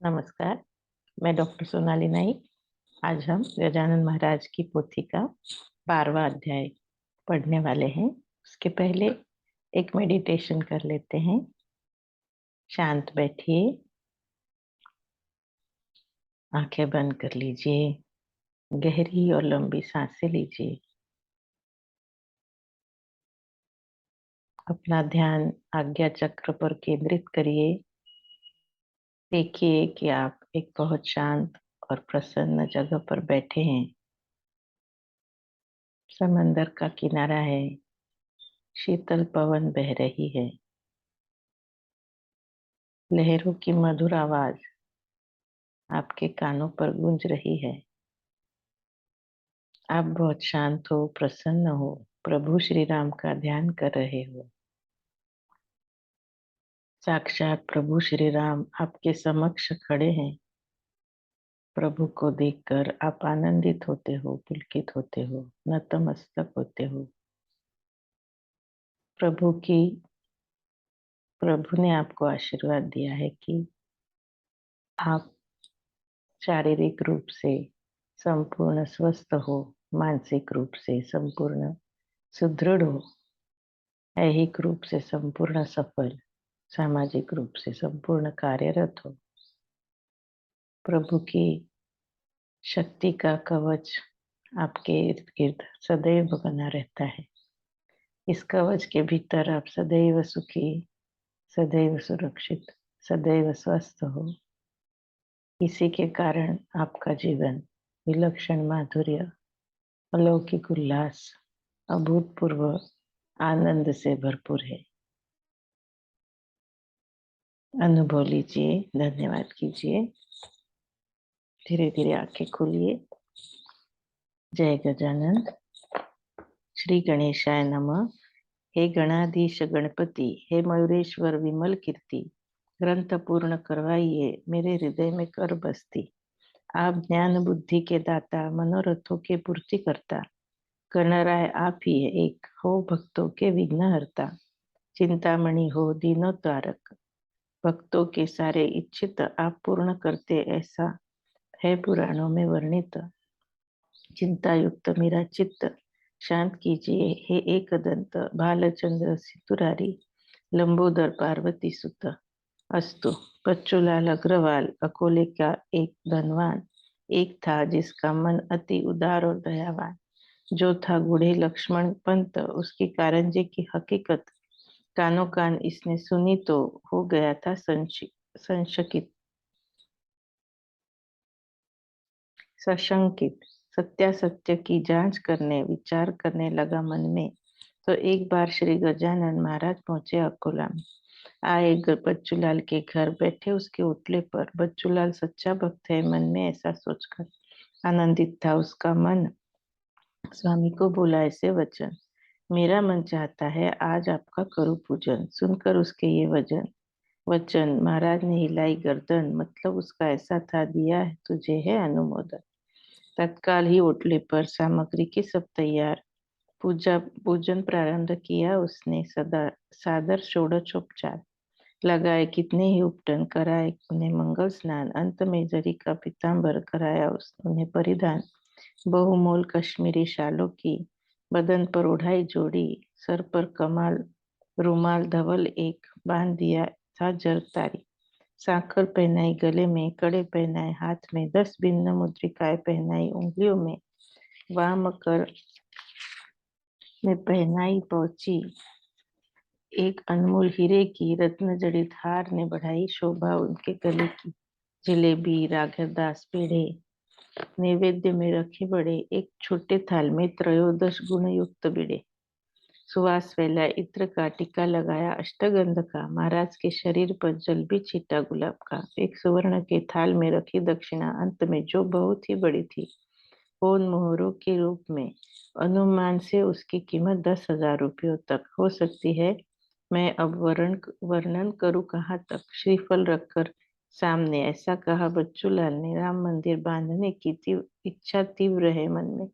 नमस्कार, मैं डॉक्टर सोनाली नाइक। आज हम गजानन महाराज की पोथी का 12वां अध्याय पढ़ने वाले हैं। उसके पहले एक मेडिटेशन कर लेते हैं। शांत बैठिए, आंखें बंद कर लीजिए, गहरी और लंबी सांसें लीजिए। अपना ध्यान आज्ञा चक्र पर केंद्रित करिए। देखिए कि आप एक बहुत शांत और प्रसन्न जगह पर बैठे हैं। समंदर का किनारा है, शीतल पवन बह रही है, लहरों की मधुर आवाज आपके कानों पर गूंज रही है। आप बहुत शांत हो, प्रसन्न हो, प्रभु श्री राम का ध्यान कर रहे हो। साक्षात प्रभु श्री राम आपके समक्ष खड़े हैं। प्रभु को देखकर आप आनंदित होते हो, पुलकित होते हो, नतमस्तक होते हो। प्रभु की प्रभु ने आपको आशीर्वाद दिया है कि आप शारीरिक रूप से संपूर्ण स्वस्थ हो, मानसिक रूप से संपूर्ण सुदृढ़ हो, ऐहिक रूप से संपूर्ण सफल, सामाजिक रूप से संपूर्ण कार्यरत हो। प्रभु की शक्ति का कवच आपके इर्द गिर्द सदैव बना रहता है। इस कवच के भीतर आप सदैव सुखी, सदैव सुरक्षित, सदैव स्वस्थ हो। इसी के कारण आपका जीवन विलक्षण माधुर्य, अलौकिक उल्लास, अभूतपूर्व आनंद से भरपूर है। अनुभव लीजिए, धन्यवाद कीजिए। धीरे धीरे आंखें खोलिए। जय गजानन। श्री गणेशाय नमः। हे गणाधीश गणपति, हे मयूरेश्वर विमल कीर्ति, ग्रंथ पूर्ण करवाइए मेरे हृदय में कर बसती। आप ज्ञान बुद्धि के दाता, मनोरथों के पूर्ति करता, गणराय आप ही एक हो, भक्तों के विघ्न हरता, चिंतामणि हो दीनो तारक, भक्तों के सारे इच्छित आप पूर्ण करते, ऐसा है पुराणों में वर्णित। चिंता युक्त मेरा चित्त शांत कीजिए, हे एक दंत भालचंद्र सितुरारी, लंबोदर पार्वती सुत। अस्तु। बच्चूलाल अग्रवाल अकोले का एक धनवान एक था, जिसका मन अति उदार और दयावान। जो था बूढ़े लक्ष्मण पंत, उसकी कारंजे की हकीकत कानों कान इसने सुनी तो हो गया था संशकित, सशंकित। सत्यासत्य की जांच करने विचार करने लगा मन में, तो एक बार श्री गजानन महाराज पहुंचे अकोला में। आए बच्चूलाल के घर, बैठे उसके ओटले पर। बच्चूलाल सच्चा भक्त है, मन में ऐसा सोचकर आनंदित था। उसका मन स्वामी को बोला ऐसे वचन, मेरा मन चाहता है आज आपका करूं पूजन। सुनकर उसके ये वचन महाराज ने हिलाई गर्दन, मतलब उसका ऐसा था, दिया है तुझे है अनुमोदन। तत्काल ही ओटले पर सामग्री की सब तैयार, पूजा पूजन प्रारंभ किया उसने। सदा सादर षोडशोपचार लगाए, कितने ही उपटन कराए, उन्हें मंगल स्नान। अंत में जरी का पीताम्बर कराया उन्हें परिधान। बहुमोल कश्मीरी शालों की बदन पर उड़ाई जोड़ी, सर पर कमाल रुमाल धवल एक बांध दिया था जरतारी। सांकर पहनाई गले में, कड़े पहनाए हाथ में, 10 भिन्न मुद्रिकाएं पहनाई उंगलियों में, वाम कर में पहनाई पहुंची एक अनमोल हीरे की रत्न जड़ित हार ने बढ़ाई शोभा उनके गले की। जलेबी राघवदास पेड़े नैवेद्य में रखे बड़े, एक छोटे थाल में त्रयोदश गुण युक्त बीड़े। सुवास फैला इत्र का, टीका लगाया अष्टगंध का, महाराज के शरीर पर जल भी छीटा गुलाब का। एक सुवर्ण के थाल में रखी दक्षिणा, अंत में जो बहुत ही बड़ी थी, पोन मोहरों के रूप में। अनुमान से उसकी कीमत 10,000 रुपयों तक हो सकती है। मैं अब वर्णन करूं कहाँ तक। श्रीफल रखकर सामने ऐसा कहा बच्चूलाल ने, राम मंदिर बांधने की इच्छा तीव्र है मन में।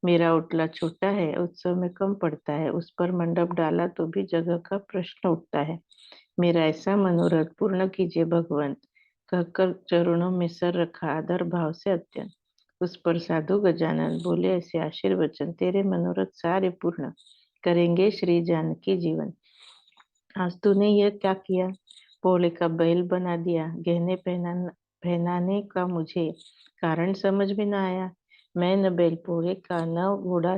मेरा ओटला छोटा है, उत्सव में कम पड़ता है, उस पर मंडप डाला तो भी जगह का प्रश्न उठता है। मेरा ऐसा मनोरथ पूर्ण कीजिए भगवंत। कहकर चरणों में सर रखा आदर भाव से अत्यंत। उस पर साधु गजानन बोले, ऐसे आशीर्वचन तेरे मनोरथ सारे पूर्ण करेंगे श्री जानकी जीवन। आज तूने यह क्या किया? भोले का बैल बना दिया। गहने पहनाने का मुझे कारण समझ में न आया। मैं न बैल भोले का, न घोड़ा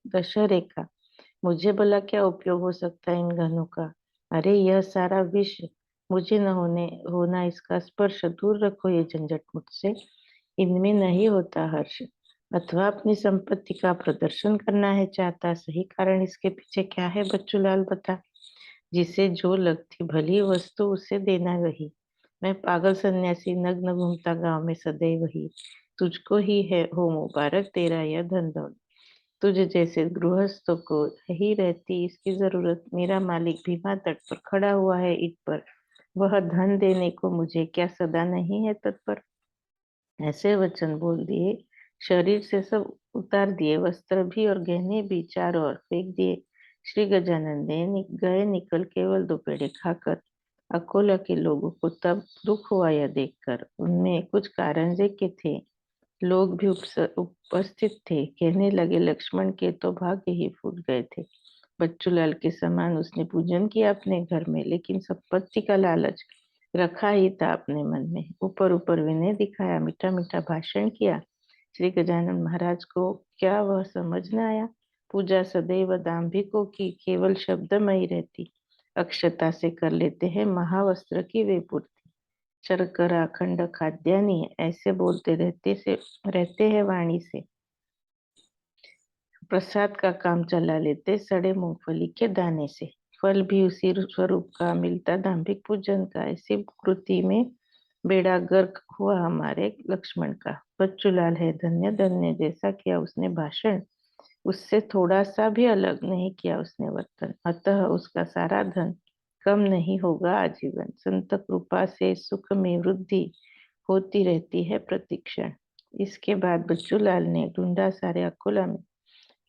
दशहरे का। मुझे भला क्या उपयोग हो सकता है इन गहनों का? अरे यह सारा विष मुझे न होना, इसका स्पर्श दूर रखो ये झंझट मुझसे। इनमें नहीं होता हर्ष। अथवा अपनी संपत्ति का प्रदर्शन करना है चाहता, सही कारण इसके पीछे क्या है बच्चूलाल बता। जिसे जो लगती भली वस्तु उसे देना वही। मैं पागल सन्यासी नग्न घूमता गांव में सदैव ही। तुझको ही है हो मुबारक तेरा यह धन दौलत। तुझ जैसे गृहस्थों को ही रहती इसकी जरूरत। मेरा मालिक भीमा तट पर खड़ा हुआ है ईंट पर। वह धन देने को मुझे क्या सदा नहीं है तत्पर। ऐसे वचन बोल दिए, शरीर से सब उतार दिए, वस्त्र भी और गहने भी चारों ओर फेंक दिए। श्री गजानन ने गए निकल केवल दो पेड़े खाकर। अकोला के लोगों को तब दुख हुआ यह देखकर। उनमें कुछ कारंजे के थे, लोग भी उपस्थित थे। कहने लगे, लक्ष्मण के तो भाग्य ही फूट गए थे। बच्चूलाल के समान उसने पूजन किया अपने घर में, लेकिन संपत्ति का लालच रखा ही था अपने मन में। ऊपर ऊपर विनय दिखाया, मीठा मीठा भाषण किया। श्री गजानन महाराज को क्या वह समझ न आया? पूजा सदैव दाम्भिकों की केवल शब्दमयी रहती। अक्षता से कर लेते हैं महावस्त्र की वे पूर्ति। शर्करा अखंड खाद्यानि ऐसे बोलते रहते हैं वाणी से। प्रसाद का काम चला लेते सड़े मूंगफली के दाने से। फल भी उसी स्वरूप का मिलता दाम्भिक पूजन का। ऐसी कृति में बेड़ा गर्क हुआ हमारे लक्ष्मण का। बच्चूलाल है धन्य धन्य, जैसा किया उसने भाषण, उससे थोड़ा सा भी अलग नहीं किया उसने वर्तन। अतः उसका सारा धन कम नहीं होगा आजीवन। संत कृपा से सुख में वृद्धि होती रहती है प्रतिक्षण। इसके बाद बच्चूलाल ने ढूंढा सारे अकोला में,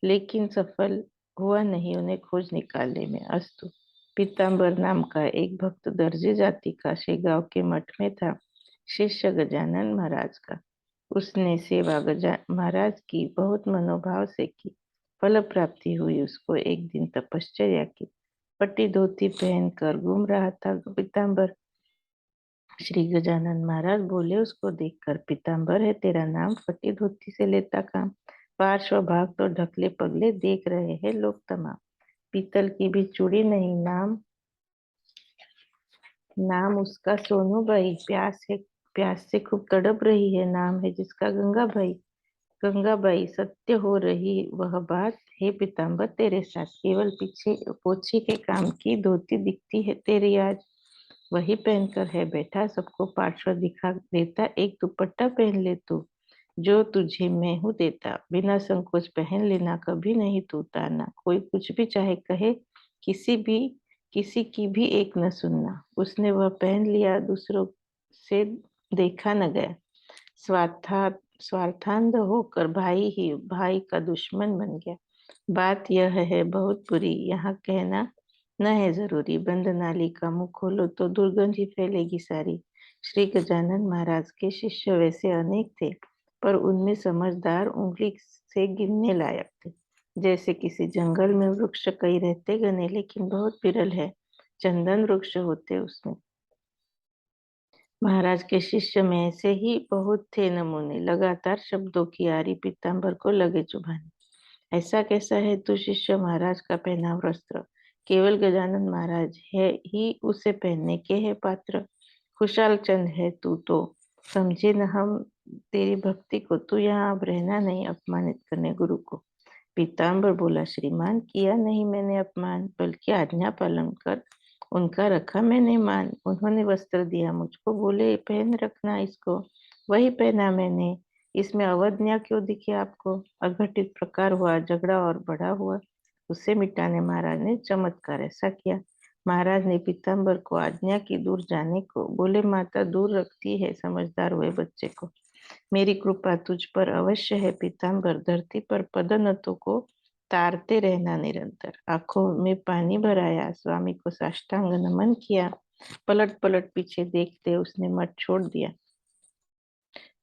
लेकिन सफल हुआ नहीं उन्हें खोज निकालने में। अस्तु, पीताम्बर नाम का एक भक्त दर्जी जाति का शेगांव के मठ में था, शिष्य गजानन महाराज का। उसने सेवा गजा महाराज की बहुत मनोभाव से की। फल प्राप्ति हुई उसको। एक दिन तपश्चर्या की, पट्टी धोती पहनकर घूम रहा था पीताम्बर। श्री गजानन महाराज बोले उसको देखकर, पीताम्बर है तेरा नाम, फटी धोती से लेता काम। पार्श्व भाग तो ढकले पगले देख रहे हैं लोग तमाम। पीतल की भी चूड़ी नहीं, नाम नाम उसका सोनू भाई। प्यास से खूब तड़प रही है, नाम है जिसका गंगा भाई। गंगा बाई, सत्य हो रही वह बात है पीताम्बर तेरे साथ। केवल पीछे पोछी के काम की धोती दिखती है तेरी आज। वही पहनकर है बैठा, सबको पार्श्व दिखा देता। एक दुपट्टा पहन ले तू, जो तुझे मैं हूँ देता। बिना संकोच पहन लेना, कभी नहीं तू उतारना। कोई कुछ भी चाहे कहे, किसी भी किसी की भी एक न सुनना। उसने वह पहन लिया, दूसरों से देखा न गया। स्वार्था स्वार्थांध होकर भाई ही भाई का दुश्मन बन गया। बात यह है बहुत बुरी, यहाँ कहना न है जरूरी। बंद नाली का मुंह खोलो तो दुर्गंध ही फैलेगी सारी। श्री गजानन महाराज के शिष्य वैसे अनेक थे, पर उनमें समझदार उंगली से गिनने लायक थे। जैसे किसी जंगल में वृक्ष कई रहते घने, लेकिन बहुत विरल है चंदन वृक्ष होते उसमें। महाराज के शिष्य में ऐसे ही बहुत थे नमूने। लगातार शब्दों की आरी पीताम्बर को लगे चुभाने। ऐसा कैसा है तू शिष्य, महाराज का पहना वस्त्र केवल गजानन महाराज है ही उसे पहनने के है पात्र। खुशाल चंद है तू तो, समझे न हम तेरी भक्ति को। तू यहाँ अब रहना नहीं अपमानित करने गुरु को। पीताम्बर बोला, श्रीमान किया नहीं मैंने अपमान, बल्कि आज्ञा पालन कर उनका रखा मैंने मान। उन्होंने वस्त्र दिया मुझको, बोले पहन रखना इसको, वही पहना मैंने। इसमें अवज्ञा क्यों दिखे आपको? अघटित प्रकार हुआ, झगड़ा और बड़ा हुआ, उसे मिटाने महाराज ने चमत्कार ऐसा किया। महाराज ने पीताम्बर को आज्ञा की दूर जाने को, बोले माता दूर रखती है समझदार हुए बच्चे को। मेरी कृपा तुझ पर अवश्य है पीताम्बर। धरती पर पदोन्नतों को तारते रहना निरंतर। आंखों में पानी भराया, स्वामी को साष्टांग नमन किया। पलट पलट पीछे देखते उसने मठ छोड़ दिया।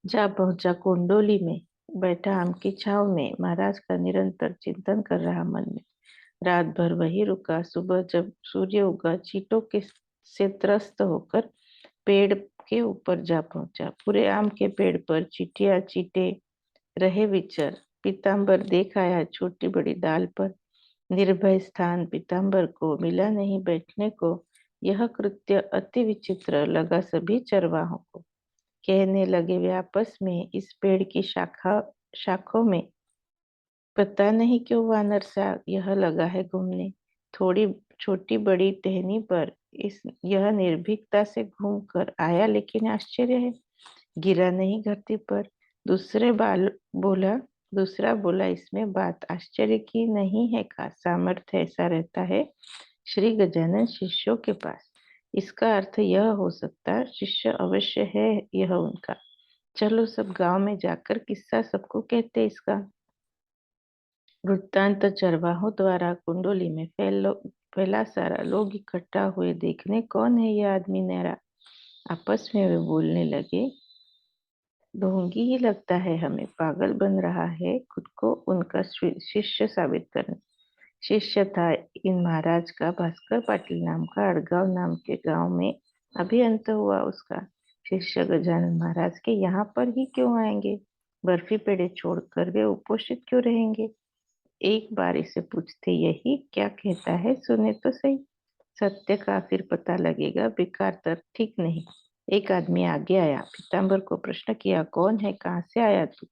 जा पहुंचा कोंडोली में, बैठा आम की छाव में, महाराज का निरंतर चिंतन कर रहा मन में। रात भर वही रुका। सुबह जब सूर्य उगा, चींटों के से त्रस्त होकर पेड़ के ऊपर जा पहुंचा। पूरे आम के पेड़ पर चींटियां चींटे रहे विचर। पीताम्बर देख आया छोटी बड़ी डाल पर, निर्भय स्थान पीताम्बर को मिला नहीं बैठने को। यह कृत्य अति विचित्र लगा सभी चरवाहों को। कहने लगे वे आपस में, इस पेड़ की शाखों में पता नहीं क्यों वानर सा यह लगा है घूमने। थोड़ी छोटी बड़ी टहनी पर इस यह निर्भीकता से घूम कर आया, लेकिन आश्चर्य है गिरा नहीं धरती पर। दूसरे बाल बोला दूसरा बोला, इसमें बात आश्चर्य की नहीं है का सामर्थ्य ऐसा रहता है श्री गजानन शिष्यों के पास। इसका अर्थ यह हो सकता शिष्य अवश्य है यह उनका। चलो सब गांव में जाकर किस्सा सबको कहते इसका। वृत्तांत चरवाहों द्वारा कुंडोली में फैला सारा। लोग इकट्ठा हुए देखने, कौन है यह आदमी न्यारा। आपस में वे बोलने लगे, ढोंगी ही लगता है हमें, पागल बन रहा है खुद को उनका शिष्य साबित करने। शिष्य था इन महाराज का भास्कर पाटिल नाम का। अड़गांव नाम के गांव में अभी अंत हुआ उसका। शिष्य गजानन महाराज के यहाँ पर ही क्यों आएंगे। बर्फी पेड़े छोड़कर वे उपोषित क्यों रहेंगे। एक बार इसे पूछते, यही क्या कहता है, सुने तो सही। सत्य का फिर पता लगेगा, बेकार तर्क ठीक नहीं। एक आदमी आगे आया, पीताम्बर को प्रश्न किया, कौन है, कहाँ से आया तू,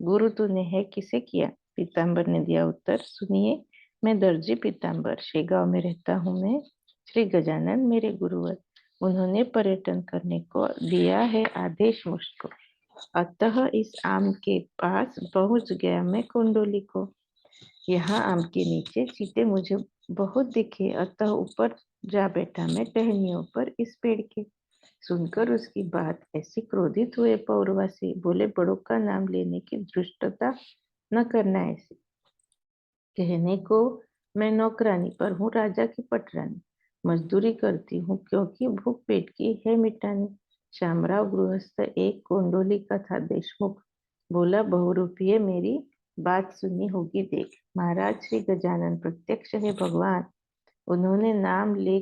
गुरु तूने है किसे किया। पीताम्बर ने दिया उत्तर, सुनिए, मैं दर्जी पीताम्बर, शेगांव में रहता हूँ मैं। श्री गजानन मेरे गुरुवर, उन्होंने पर्यटन करने को दिया है आदेश मुझको। अतः इस आम के पास पहुंच गया मैं कुंडोली को। यहाँ आम के नीचे चीते मुझे बहुत दिखे, अतः ऊपर जा बैठा मैं टहनियों पर इस पेड़ के। सुनकर उसकी बात ऐसी क्रोधित हुए पौरवासी, बोले बड़ों का नाम लेने की धृष्टता न करना ऐसी। कहने को मैं नौकरानी पर हूँ राजा की पटरानी, मजदूरी करती हूँ क्योंकि भूख पेट की है मिटानी। शामराव गृहस्थ एक कोंडोली का था देशमुख, बोला बहुरूपिये मेरी बात सुनी होगी देख। महाराज श्री गजानन प्रत्यक्ष है भगवान, उन्होंने नाम ले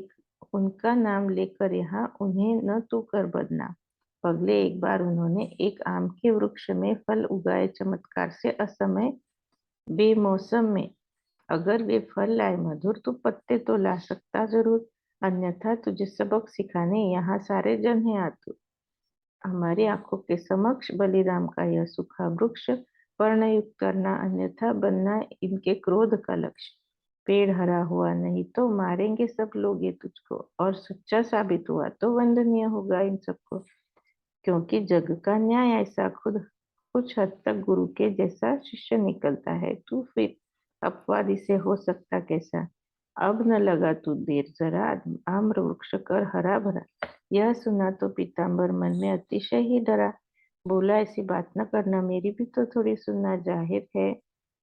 उनका नाम लेकर यहाँ उन्हें न तू कर बदनाम। पगले एक बार उन्होंने एक आम के वृक्ष में फल उगाए चमत्कार से असमय बेमौसम में। अगर वे फल लाए मधुर तो पत्ते तो ला सकता जरूर, अन्यथा तुझे सबक सिखाने यहाँ सारे जन हैं आतुर। हमारी आंखों के समक्ष बलिराम का यह सूखा वृक्ष पर्णयुक्त करना, अन्यथा बनना इनके क्रोध का लक्ष्य। पेड़ हरा हुआ नहीं तो मारेंगे सब लोग ये तुझको, और सच्चा साबित हुआ तो वंदनीय होगा इन सबको। क्योंकि जग का न्याय ऐसा, खुद कुछ हद तक गुरु के जैसा शिष्य निकलता है, तू फिर अपवाद इसे हो सकता कैसा। अब न लगा तू देर जरा, आम्र वृक्ष कर हरा भरा। यह सुना तो पीताम्बर मन में अतिशय ही डरा। बोला, ऐसी बात न करना, मेरी भी तो थोड़ी सुनना। जाहिर है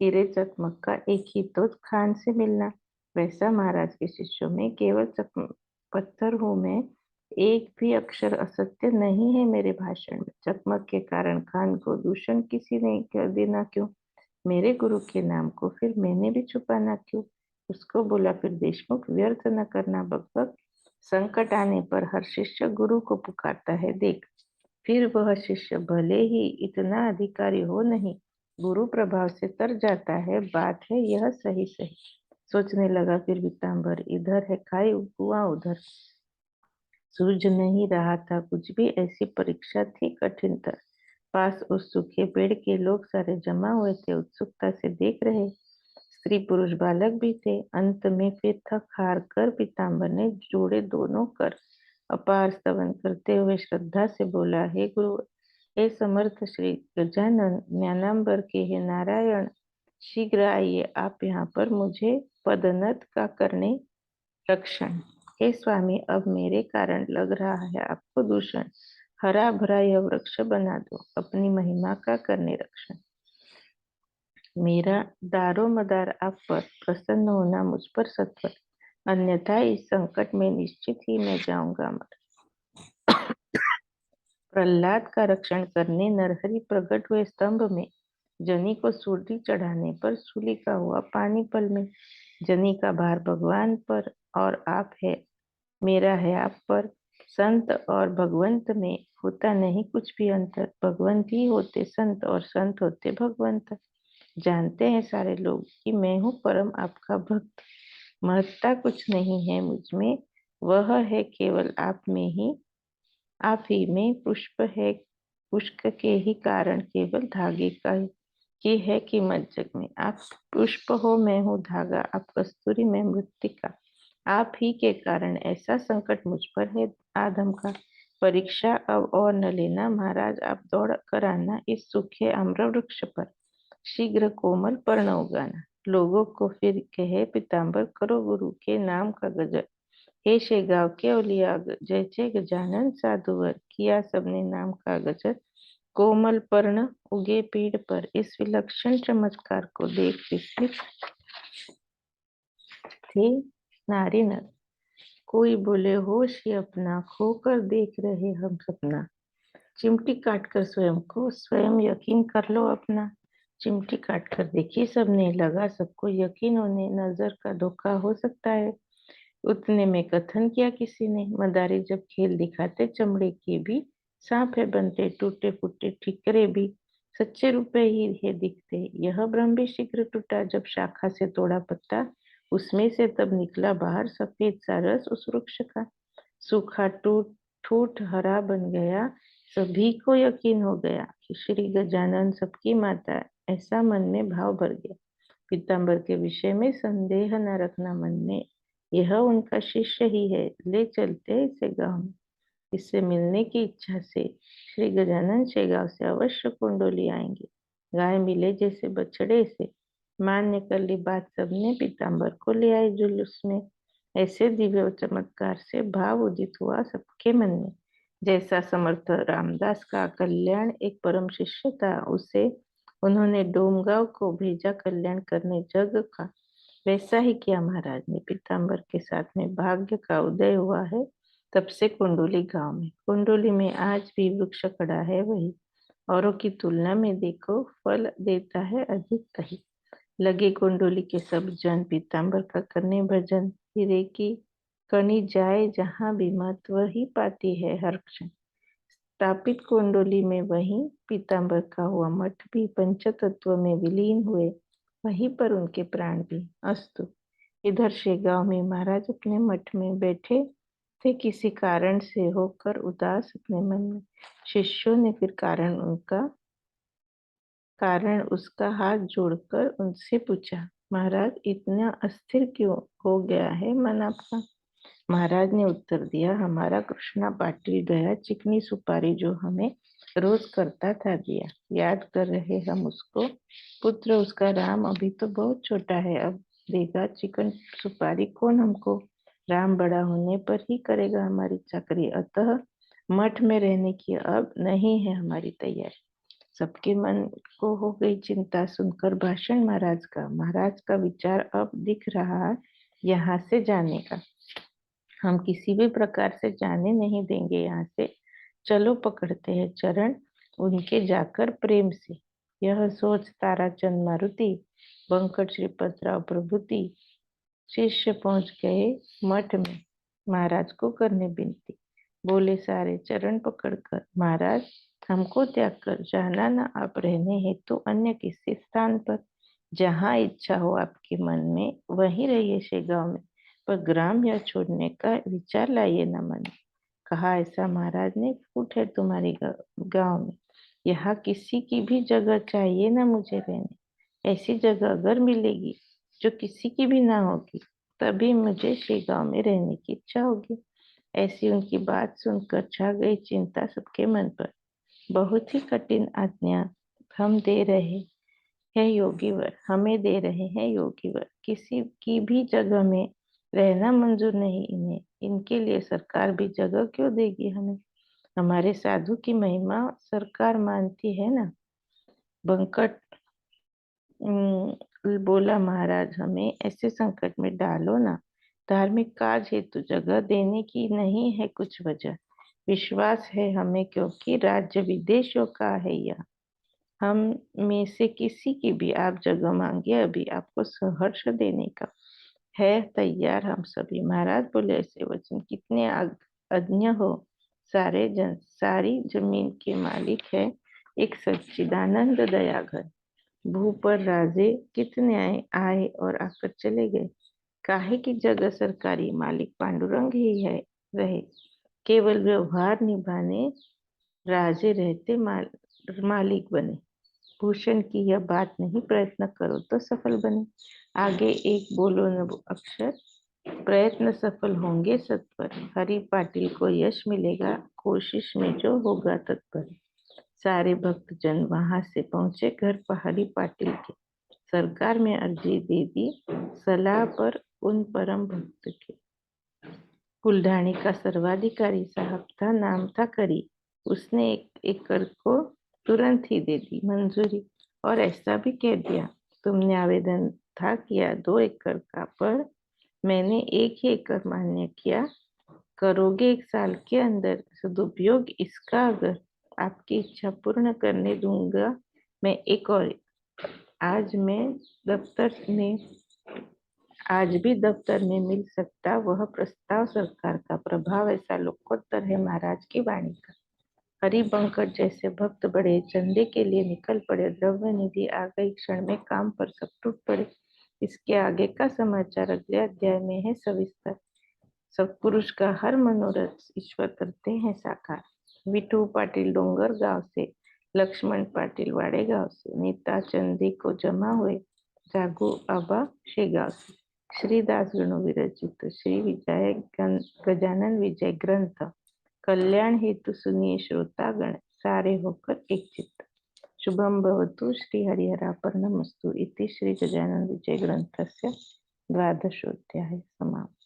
हीरे चकमक का एक ही तो खान से मिलना। वैसा महाराज के शिष्यों में केवल पत्थर हूँ मैं, एक भी अक्षर असत्य नहीं है मेरे भाषण में। चकमक के कारण खान को दूषण किसी ने कर देना क्यों, मेरे गुरु के नाम को फिर मैंने भी छुपाना क्यों। उसको बोला, फिर देशमुख व्यर्थ न करना बकबक, संकट आने पर हर शिष्य गुरु को पुकारता है देख। फिर वह शिष्य भले ही इतना अधिकारी हो नहीं, गुरु प्रभाव से तर जाता है, बात है यह सही सही। सोचने लगा फिर पीताम्बर, इधर है खाई कुआं, उधर सूझ नहीं रहा था कुछ भी, ऐसी परीक्षा थी कठिनतर। पास उस सूखे पेड़ के लोग सारे जमा हुए थे, उत्सुकता से देख रहे। स्त्री पुरुष बालक भी थे। अंत में फिर थक हार कर पीताम्बर ने जोड़े दोनों कर अपार स्तवन करते हुए श्रद्धा से बोला, हे गुरु, हे समर्थ श्री गजानन ज्ञानांबर के हे नारायण, शीघ्र आइए आप यहाँ पर मुझे पदोन्नत का करने रक्षण। हे स्वामी, अब मेरे कारण लग रहा है आपको दूषण, हरा भरा यह वृक्ष बना दो, अपनी महिमा का करने रक्षण। मेरा दारो मदार आप पर, प्रसन्न होना मुझ पर सत्वर। अन्यथा इस संकट में निश्चित ही मैं जाऊंगा मर। प्रहलाद का रक्षण करने नरहरि प्रकट हुए स्तंभ में। जनी को सूली चढ़ाने पर सूली का हुआ पानी पल में। जनी का भार भगवान पर और आप है, मेरा है आप पर। संत और भगवंत में होता नहीं कुछ भी अंतर। भगवंत ही होते संत और संत होते भगवंत। जानते हैं सारे लोग कि मैं हूँ परम आपका भक्त। महत्ता कुछ नहीं है मुझ में, वह है केवल आप में ही। आप ही में पुष्प है, पुष्प के ही कारण केवल धागे का की है कीमत जग में। आप पुष्प हो, मैं हूँ धागा, आप कस्तूरी, मैं मृत्तिका। आप ही के कारण ऐसा संकट मुझ पर है आदम का। परीक्षा अब और न लेना महाराज, आप दौड़ कर आना इस सूखे आम्र वृक्ष पर। शीघ्र कोमल पर्ण उगाना। लोगों को फिर कहे पीताम्बर करो गुरु के नाम का गजर। हे शेगाव के औलिया जय जय गजानन साधुवर, किया सबने नाम का गजर। कोमल पर्ण उगे पीड़ पर, इस विलक्षण चमत्कार को देख विस्मित थे नारी नर। कोई बोले होश ही अपना, खोकर देख रहे हम सपना। चिमटी काट कर स्वयं को स्वयं यकीन कर लो अपना। चिमटी काट कर देखी सबने, लगा सबको यकीन होने। नजर का धोखा हो सकता है, उतने में कथन किया किसी ने। मदारी जब खेल दिखाते चमड़े के भी, सांप है बनते टूटे फूटे ठिकरे भी। सच्चे रुपए ही है दिखते, यह भ्रम भी शीघ्र टूटा। जब शाखा से तोड़ा पत्ता, उसमें से तब निकला बाहर सफेद सा रस उस वृक्ष का। सूखा टूट ठूठ हरा बन गया, सभी को यकीन हो गया कि श्री गजानन सबकी माता। ऐसा मन में भाव भर गया, पीताम्बर के विषय में संदेह न रखना मन में। यह उनका शिष्य ही है, ले चलते हैं इसे गांव में। इससे मिलने की इच्छा से श्री गजानन शेगांव से अवश्य कुंडोली आएंगे। गाय मिले जैसे बछड़े से, मान्य कर ली बात सबने। पीताम्बर को ले आए जुलूस में, ऐसे दिव्य चमत्कार से भाव उदित हुआ सबके मन में। जैसा समर्थ रामदास का कल्याण एक परम शिष्य था, उसे उन्होंने डोमगांव को भेजा कल्याण करने जग का। वैसा ही किया महाराज ने। पीताम्बर के साथ में भाग्य का उदय हुआ है तब से कुंडोली गांव में। कुंडोली में आज भी वृक्ष खड़ा है वही, औरों की तुलना में देखो फल देता है अधिक कहीं। लगे कुंडोली के सब जन पीताम्बर का करने भजन। हीरे की कणी जाए जहाँ भी मत, वही पाती है हर क्षण। स्थापित कुंडोली में वही पीताम्बर का हुआ मठ भी, पंचतत्व में विलीन हुए वहीं पर उनके प्राण भी। अस्तु। इधर शेगांव में महाराज अपने मठ में बैठे थे, किसी कारण से होकर उदास अपने मन में। शिष्यों ने फिर कारण उसका हाथ जोड़कर उनसे पूछा, महाराज इतना अस्थिर क्यों हो गया है मन आपका। महाराज ने उत्तर दिया, हमारा कृष्णा पाटिल गया, चिकनी सुपारी जो हमें रोज करता था दिया, याद कर रहे हम उसको। पुत्र उसका राम अभी तो बहुत छोटा है, अब देगा चिकन सुपारी कौन हमको। राम बड़ा होने पर ही करेगा हमारी चाकरी, अतः मठ में रहने की अब नहीं है हमारी तैयारी। सबके मन को हो गई चिंता सुनकर भाषण महाराज का। महाराज का विचार अब दिख रहा यहाँ से जाने का। हम किसी भी प्रकार से जाने नहीं देंगे यहाँ से। चलो पकड़ते हैं चरण उनके जाकर प्रेम से। यह सोच ताराचंद मारुति, बंकट श्रीपतराव प्रभृति शिष्य पहुंच गए मठ में। महाराज को करने विनती। बोले सारे चरण पकड़कर, महाराज हमको त्याग कर जाना न आप रहने हेतु अन्य किसी स्थान पर। जहाँ इच्छा हो आपके मन में वहीं रहिए शेगांव में, पर ग्राम या छोड़ने का विचार लाइए न मन में। कहा ऐसा महाराज ने, फूट है तुम्हारी गांव में। यहाँ किसी की भी जगह चाहिए ना मुझे रहने। ऐसी जगह अगर मिलेगी जो किसी की भी ना होगी, तभी मुझे शेगांव में रहने की इच्छा होगी। ऐसी उनकी बात सुनकर छा गई चिंता सबके मन पर। बहुत ही कठिन आज्ञा हम दे रहे हैं योगीवर, हमें दे रहे हैं योगीवर। किसी की भी जगह में रहना मंजूर नहीं इन्हें। इनके लिए सरकार भी जगह क्यों देगी हमें। हमारे साधु की महिमा सरकार मानती है ना। बंकट बोला, महाराज हमें ऐसे संकट में डालो ना। धार्मिक काज हेतु जगह देने की नहीं है कुछ वजह। विश्वास है हमें क्योंकि राज्य विदेशों का है यह। हम में से किसी की भी आप जगह मांगे अभी आपको सहर्ष देने का है तैयार हम सभी। महाराज बोले ऐसे वचन कितने अज्ञ हो। सारी जमीन के मालिक है एक सच्चिदानंद दयाघर। भू पर राजे कितने आए और आकर चले गए। काहे की जगह सरकारी मालिक पांडुरंग ही है रहे। केवल व्यवहार निभाने राजे रहते मालिक बने। भूषण की यह बात नहीं प्रयत्न करो तो सफल बने। आगे एक बोलो न अक्षर प्रयत्न सफल होंगे सत्वर। हरि पाटिल को यश मिलेगा कोशिश में जो होगा तत्पर। सारे भक्त जन वहां से पहुंचे घर पहाड़ी पाटिल के। सरकार में अर्जी दे दी सलाह पर उन परम भक्त के। कुलढाणी का सर्वाधिकारी साहब था नाम था करी। उसने एक एकड़ को तुरंत ही दे दी मंजूरी और ऐसा भी कह दिया तुमने आवेदन था किया 2 एकड़ का पर मैंने 1 ही एकड़ मान्य किया। करोगे 1 साल के अंदर सदुपयोग इसका अगर आपकी इच्छा पूर्ण करने दूंगा मैं एक और। आज मैं दफ्तर में आज भी दफ्तर में मिल सकता वह प्रस्ताव सरकार का प्रभाव ऐसा लोकोत्तर है महाराज की वाणी का। हरिबंकट जैसे भक्त बड़े चंदे के लिए निकल पड़े। द्रव्य निधि आ गई क्षण में काम पर सब टूट पड़े। इसके आगे का समाचार अगले अध्याय में है सविस्तर। सत्पुरुष का हर मनोरथ ईश्वर करते हैं साकार। विठू पाटिल डोंगर गांव से, लक्ष्मण पाटिल वाड़े गांव से, नीता चंदी को जमा हुए जागू आबा शेगांव से। श्रीदास गणु विरचित श्री विजय गजानन विजय ग्रंथ कल्याण हेतु सुनिए श्रोतागण सारे होकर एक चित्त। शुभम भवतु श्री हरिहरार्पणमस्तु इति श्री गजानन विजय ग्रंथस्य द्वादशोऽध्यायः समाप्तः।